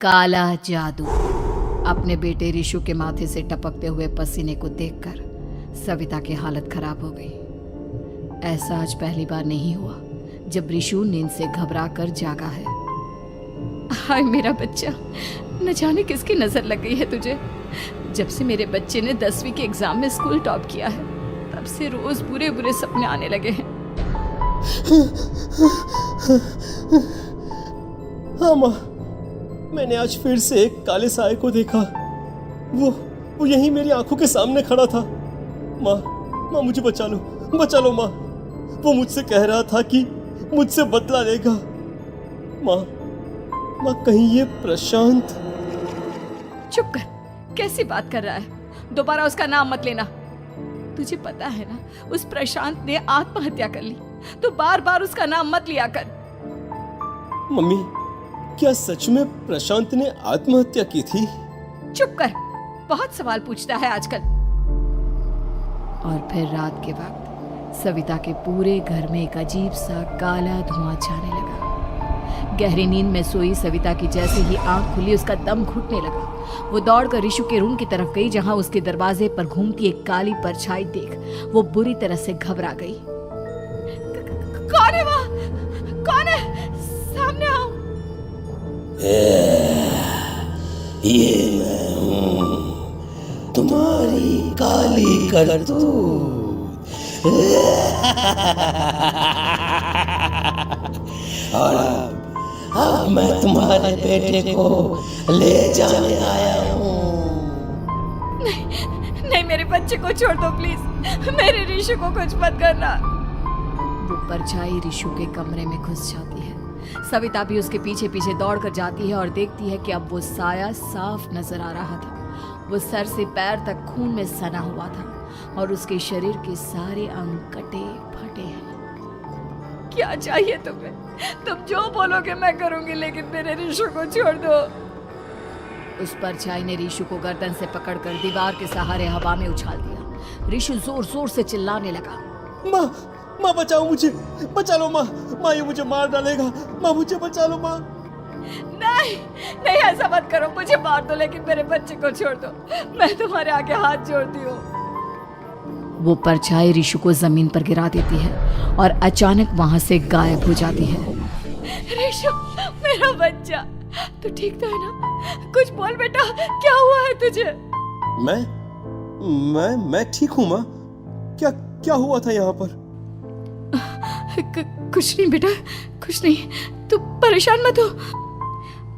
काला जादू। अपने बेटे रिशु के माथे से टपकते हुए पसीने को देखकर सविता की हालत खराब हो गई। ऐसा आज पहली बार नहीं हुआ जब रिशु नींद से घबरा कर जागा है। हाय मेरा बच्चा, न जाने किसकी नजर लग गई है तुझे। जब से मेरे बच्चे ने 10वीं के एग्जाम में स्कूल टॉप किया है तब से रोज बुरे बुरे सपने आने लगे हैं। हाँ माँ, मैंने आज फिर से एक काले साए को देखा। वो यहीं मेरी आंखों के सामने खड़ा था। माँ मुझे बचा लो माँ। वो मुझसे कह रहा था कि मुझसे बदला लेगा। माँ कहीं ये प्रशांत। चुप कर, कैसी बात कर रहा है? दोबारा उसका नाम मत लेना। तुझे पता है ना, उस प्रशांत ने आत्महत्या कर ली, तो बार बार उसका नाम मत लिया कर। मम्मी, क्या सच में प्रशांत ने आत्महत्या की थी? चुप कर, बहुत सवाल पूछता है आजकल। और फिर रात के वक्त सविता के पूरे घर में एक अजीब सा काला धुआं छाने लगा। गहरी नींद में सोई सविता की जैसे ही आंख खुली उसका दम घुटने लगा। वो दौड़कर रिशु के रूम की तरफ गई जहां उसके दरवाजे पर घूमती एक काली परछाई देख वो बुरी तरह से घबरा गई। कौन है वहाँ? कौन है? सामने आओ। ये मैं हूँ, तुम्हारी काली करतूत। और अब मैं तुम्हारे बेटे को ले जाने आया हूँ। नहीं, मेरे बच्चे को छोड़ दो प्लीज। मेरे रिशु को कुछ मत करना। वो परछाई रिशु के कमरे में घुस जाती है। सविता भी उसके पीछे पीछे दौड़कर जाती है और देखती है कि अब वो साया साफ नजर आ रहा था। वो सर से पैर तक खून में सना हुआ था और उसके शरीर के सारे अंग कटे फटे हैं। क्या चाहिए तुम्हें? तुम जो बोलोगे मैं करूंगी, लेकिन मेरे रिशु को छोड़ दो। उस परछाई ने रिशु को गर्दन से पकड़कर दीवार के सहारे हवा में उछाल दिया। रिशु जोर जोर से चिल्लाने लगा। माँ बचाओ मुझे, बचा लो माँ, ये मुझे मार डालेगा। माँ मुझे बचा लो माँ। नहीं, ऐसा मत करो। मुझे मार दो लेकिन मेरे बच्चे को छोड़ दो। मैं तुम्हारे आगे हाथ जोड़ती हूँ। वो परछाई रिशु को जमीन पर गिरा देती है और अचानक वहां से गायब हो जाती है। रिशु, मेरा बच्चा, तू ठीक तो है ना? कुछ बोल बेटा, क्या हुआ है तुझे? मैं ठीक हूँ माँ। क्या हुआ था यहाँ पर? कुछ नहीं बेटा, कुछ नहीं। तू परेशान मत हो।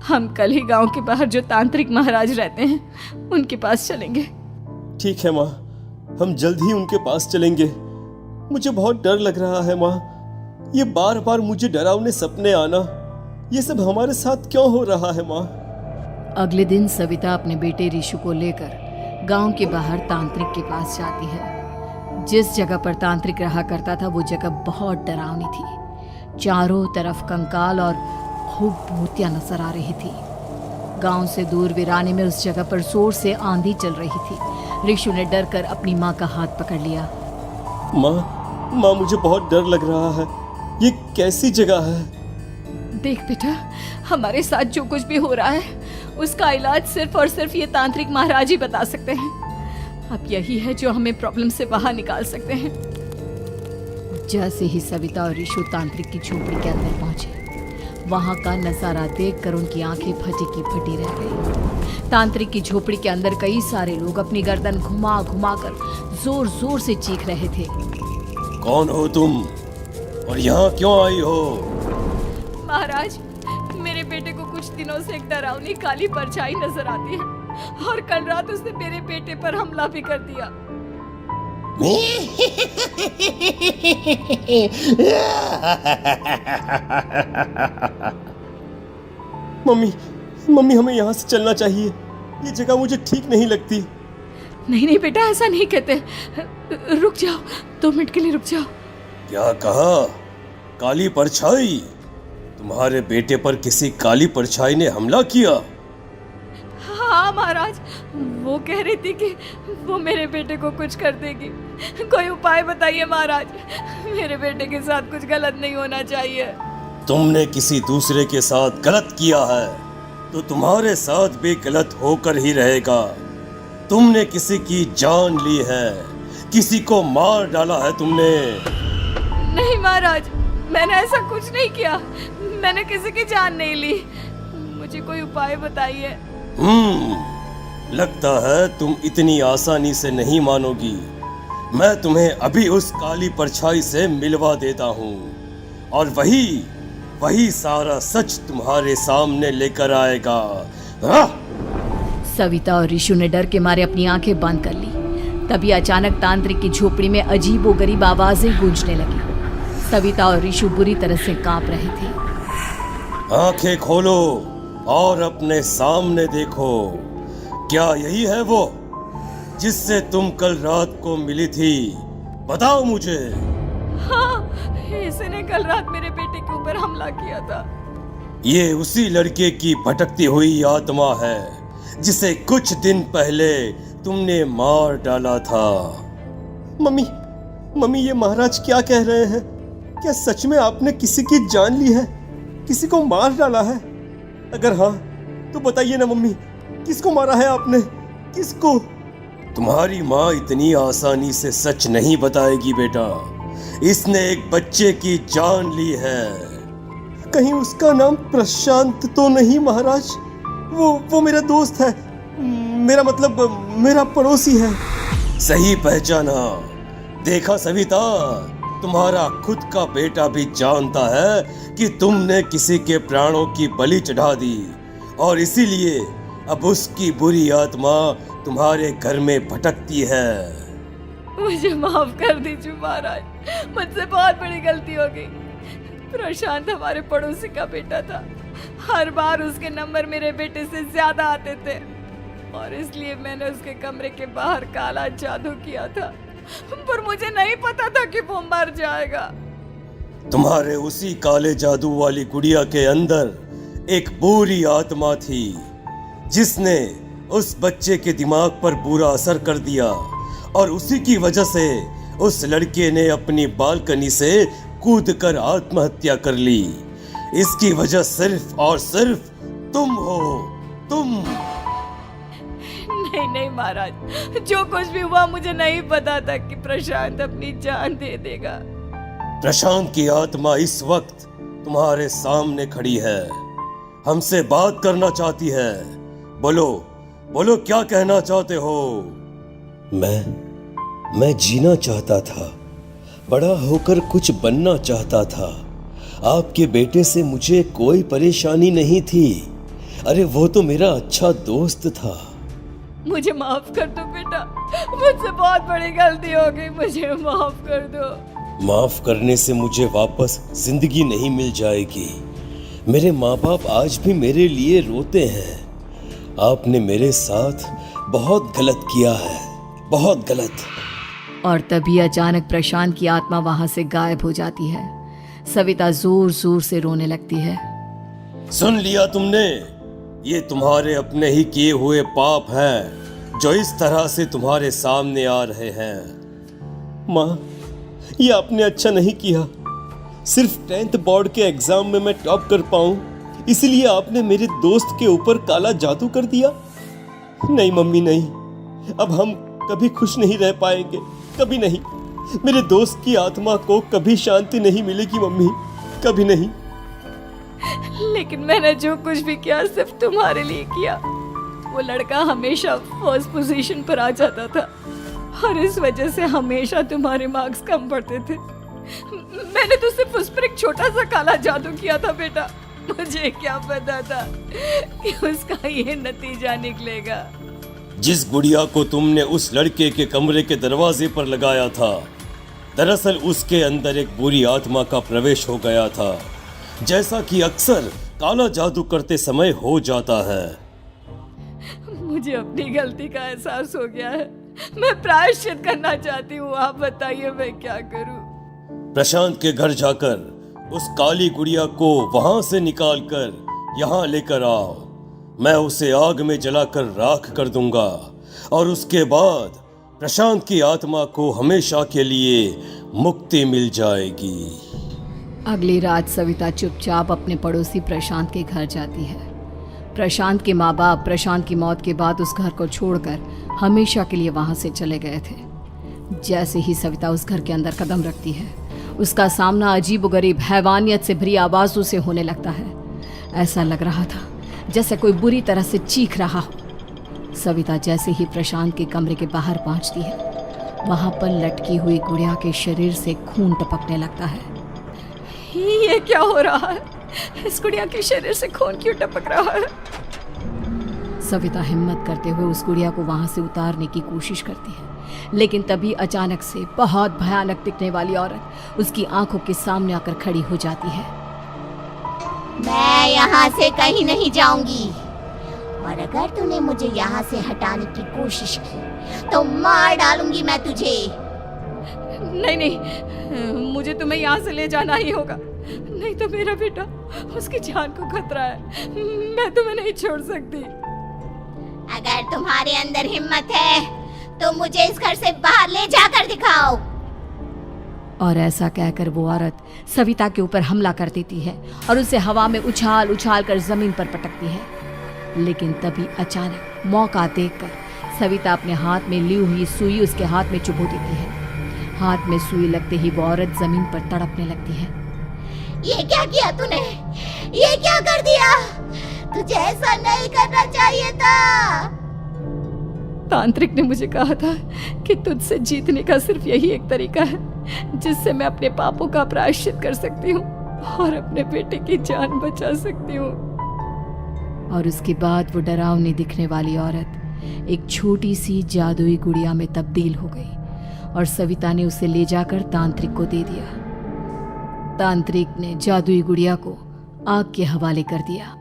हम कल ही गांव के बाहर जो तांत्रिक महाराज रहते हैं उनके पास चलेंगे। ठीक है माँ, हम जल्द ही उनके पास चलेंगे। मुझे बहुत डर लग रहा है माँ। ये बार बार मुझे डरावने सपने आना, ये सब हमारे साथ क्यों हो रहा है माँ? अगले दिन सविता अपने बेटे रिशु को लेकर गांव के बाहर तांत्रिक के पास जाती है। जिस जगह पर तांत्रिक रहा करता था वो जगह बहुत डरावनी थी। चारों तरफ कंकाल और खूब भूतियां नजर आ रही थी। गांव से दूर वीराने में उस जगह पर जोर से आंधी चल रही थी। रिशु ने डर कर अपनी माँ का हाथ पकड़ लिया। माँ मुझे बहुत डर लग रहा है। ये कैसी जगह है? देख बेटा, हमारे साथ जो कुछ भी हो रहा है उसका इलाज सिर्फ और सिर्फ ये तांत्रिक महाराज ही बता सकते हैं। अब यही है जो हमें प्रॉब्लम से बाहर निकाल सकते हैं। जैसे ही सविता और रिशु तांत्रिक की झोपड़ी के अंदर पहुंचे, वहां का नजारा देखकर उनकी आंखें फटी की फटी रह गई। तांत्रिक की झोपड़ी के अंदर कई सारे लोग अपनी गर्दन घुमा घुमा कर जोर जोर से चीख रहे थे। कौन हो तुम और यहाँ क्यों आई हो? महाराज, मेरे बेटे को कुछ दिनों से एक डरावनी काली परछाई नजर आती है और कल रात उसने मेरे बेटे पर हमला भी कर दिया। मम्मी हमें यहाँ से चलना चाहिए। ये जगह मुझे ठीक नहीं लगती। नहीं बेटा, ऐसा नहीं कहते। रुक जाओ, 2 मिनट के लिए रुक जाओ। क्या कहा? काली परछाई? तुम्हारे बेटे पर किसी काली परछाई ने हमला किया? हाँ महाराज, वो कह रही थी कि वो मेरे बेटे को कुछ कर देगी। कोई उपाय बताइए महाराज, मेरे बेटे के साथ कुछ गलत नहीं होना चाहिए। तुमने किसी दूसरे के साथ गलत किया है। तो तुम्हारे साथ भी गलत होकर ही रहेगा। तुमने किसी की जान ली है, किसी को मार डाला है तुमने। नहीं महाराज, मैंने ऐसा कुछ नहीं किया। मैंने किसी की जान नहीं ली। मुझे कोई उपाय बताइए। लगता है तुम इतनी आसानी से नहीं मानोगी। मैं तुम्हें अभी उस काली परछाई से मिलवा देता हूँ और वही सारा सच तुम्हारे सामने लेकर आएगा। सविता और ऋषु ने डर के मारे अपनी आंखें बंद कर ली। तभी अचानक तांत्रिक की झोपड़ी में अजीबोगरीब आवाजें गूंजने लगी। सविता और ऋषु बुरी तरह से कांप रहे थे। आंखें खोलो और अपने सामने देखो। क्या यही है वो जिससे तुम कल रात को मिली थी? बताओ मुझे। हाँ, इसने कल रात मेरे बेटे के ऊपर हमला किया था। ये उसी लड़के की भटकती हुई आत्मा है जिसे कुछ दिन पहले तुमने मार डाला था। मम्मी, ये महाराज क्या कह रहे हैं? क्या सच में आपने किसी की जान ली है, किसी को मार डाला है? अगर हाँ तो बताइए ना मम्मी, किसको मारा है आपने? किसको? तुम्हारी माँ इतनी आसानी से सच नहीं बताएगी बेटा। इसने एक बच्चे की जान ली है। कहीं उसका नाम प्रशांत तो नहीं महाराज? वो मेरा दोस्त है, मेरा मतलब मेरा पड़ोसी है। सही पहचाना। देखा सविता, तुम्हारा खुद का बेटा भी जानता है कि तुमने किसी के प्राणों की बलि चढ़ा दी और इसीलिए अब उसकी बुरी आत्मा तुम्हारे घर में भटकती है। मुझे माफ कर दीजिए महाराज, मुझसे बहुत बड़ी गलती हो गई। प्रशांत हमारे पड़ोसी का बेटा था। हर बार उसके नंबर मेरे बेटे से ज्यादा आते थे और इसलिए मैंने उसके कमरे के बाहर काला जादू किया था, पर मुझे नहीं पता था कि वो मर जाएगा। तुम्हारे उसी काले जादू वाली गुड़िया के अंदर एक बुरी आत्मा थी जिसने उस बच्चे के दिमाग पर बुरा असर कर दिया और उसी की वजह से उस लड़के ने अपनी बालकनी से कूदकर आत्महत्या कर ली। इसकी वजह सिर्फ और सिर्फ तुम हो, तुम। नहीं महाराज, जो कुछ भी हुआ मुझे नहीं पता था कि प्रशांत अपनी जान दे देगा। प्रशांत की आत्मा इस वक्त तुम्हारे सामने खड़ी है, हमसे बात करना चाहती है। बोलो क्या कहना चाहते हो? मैं जीना चाहता था, बड़ा होकर कुछ बनना चाहता था। आपके बेटे से मुझे कोई परेशानी नहीं थी। अरे वो तो मेरा अच्छा दोस्त था। मुझे माफ कर दो बेटा, मुझसे बहुत बड़ी गलती हो गई, मुझे माफ कर दो। माफ करने से मुझे वापस जिंदगी नहीं मिल जाएगी। मेरे माँ बाप आज भी मेरे लिए रोते हैं। आपने मेरे साथ बहुत गलत किया है, बहुत गलत। और तभी अचानक प्रशांत की आत्मा वहां से गायब हो जाती है। सविता जोर जोर से रोने लगती है। सुन लिया तुमने? ये तुम्हारे अपने ही किए हुए पाप हैं जो इस तरह से तुम्हारे सामने आ रहे हैं। माँ, ये आपने अच्छा नहीं किया। सिर्फ 10th बोर्ड के एग्जाम में मैं टॉप कर पाऊं, इसलिए आपने मेरे दोस्त के ऊपर काला जादू कर दिया। नहीं मम्मी, नहीं, अब हम कभी खुश नहीं रह पाएंगे, कभी नहीं। मेरे दोस्त की आत्मा को कभी शांति नहीं मिलेगी मम्मी, कभी नहीं। लेकिन मैंने जो कुछ भी किया सिर्फ तुम्हारे लिए किया। वो लड़का हमेशा फर्स्ट पोजीशन पर आ जाता था और इस वजह से हमेशा तुम्हारे मार्क्स कम पड़ते थे। मैंने तो सिर्फ उस पर एक छोटा सा काला जादू किया था बेटा। मुझे क्या पता था कि उसका ये नतीजा निकलेगा। जिस गुड़िया को तुमने उस लड़के के कमरे के दरवाजे पर लगाया था, दरअसल उसके अंदर एक बुरी आत्मा का प्रवेश हो गया था, जैसा कि अक्सर काला जादू करते समय हो जाता है। मुझे अपनी गलती का एहसास हो गया है। मैं प्रायश्चित करना चाहती हूँ, आप बताइए मैं क्या करूँ? प्रशांत के घर जाकर उस काली गुड़िया को वहां से निकालकर यहाँ लेकर आओ। मैं उसे आग में जलाकर राख कर दूंगा और उसके बाद प्रशांत की आत्मा को हमेशा के लिए मुक्ति मिल जाएगी। अगली रात सविता चुपचाप अपने पड़ोसी प्रशांत के घर जाती है। प्रशांत के माँ बाप प्रशांत की मौत के बाद उस घर को छोड़कर हमेशा के लिए वहां से चले गए थे। जैसे ही सविता उस घर के अंदर कदम रखती है, उसका सामना अजीबोगरीब हैवानियत से भरी आवाजों से होने लगता है। ऐसा लग रहा था जैसे कोई बुरी तरह से चीख रहा हो। सविता जैसे ही प्रशांत के कमरे के बाहर पहुंचती है, वहां पर लटकी हुई गुड़िया के शरीर से खून टपकने लगता है। ये क्या हो रहा है? इस गुड़िया के शरीर से खून क्यों टपक रहा है? सविता हिम्मत करते हुए उस गुड़िया को वहां से उतारने की कोशिश करती है, लेकिन तभी अचानक से बहुत भयानक दिखने वाली औरत उसकी आंखों के सामने आकर खड़ी हो जाती है। मैं यहाँ से कहीं नहीं जाऊंगी, और अगर तूने मुझे यहाँ से हटाने की कोशिश की तो मार डालूंगी मैं तुझे। नहीं नहीं, मुझे तुम्हें यहाँ से ले जाना ही होगा, नहीं तो मेरा बेटा, उसकी जान को खतरा है। मैं तुम्हें नहीं छोड़ सकती। अगर तुम्हारे अंदर हिम्मत है तो मुझे इस घर से बाहर ले जाकर दिखाओ। और ऐसा कहकर वो औरत सविता के ऊपर हमला कर देती है और उसे हवा में उछाल उछाल कर जमीन पर पटकती है। लेकिन तभी अचानक मौका देखकर सविता अपने हाथ में ली हुई सुई उसके हाथ में चुभो देती है। हाथ में सुई लगते ही वो औरत जमीन पर तड़पने लगती है। ये क्या किया तूने? ये क्या कर दिया? तुझे ऐसा नहीं करना चाहिए था। तांत्रिक ने मुझे कहा था कि तुझसे जीतने का सिर्फ यही एक तरीका है जिससे मैं अपने पापों का प्रायश्चित कर सकती हूँ और अपने बेटे की जान बचा सकती हूँ। और उसके बाद वो डरावनी दिखने वाली औरत एक छोटी सी जादुई गुड़िया में तब्दील हो गई और सविता ने उसे ले जाकर तांत्रिक को दे दिया। तांत्रिक ने जादुई गुड़िया को आग के हवाले कर दिया।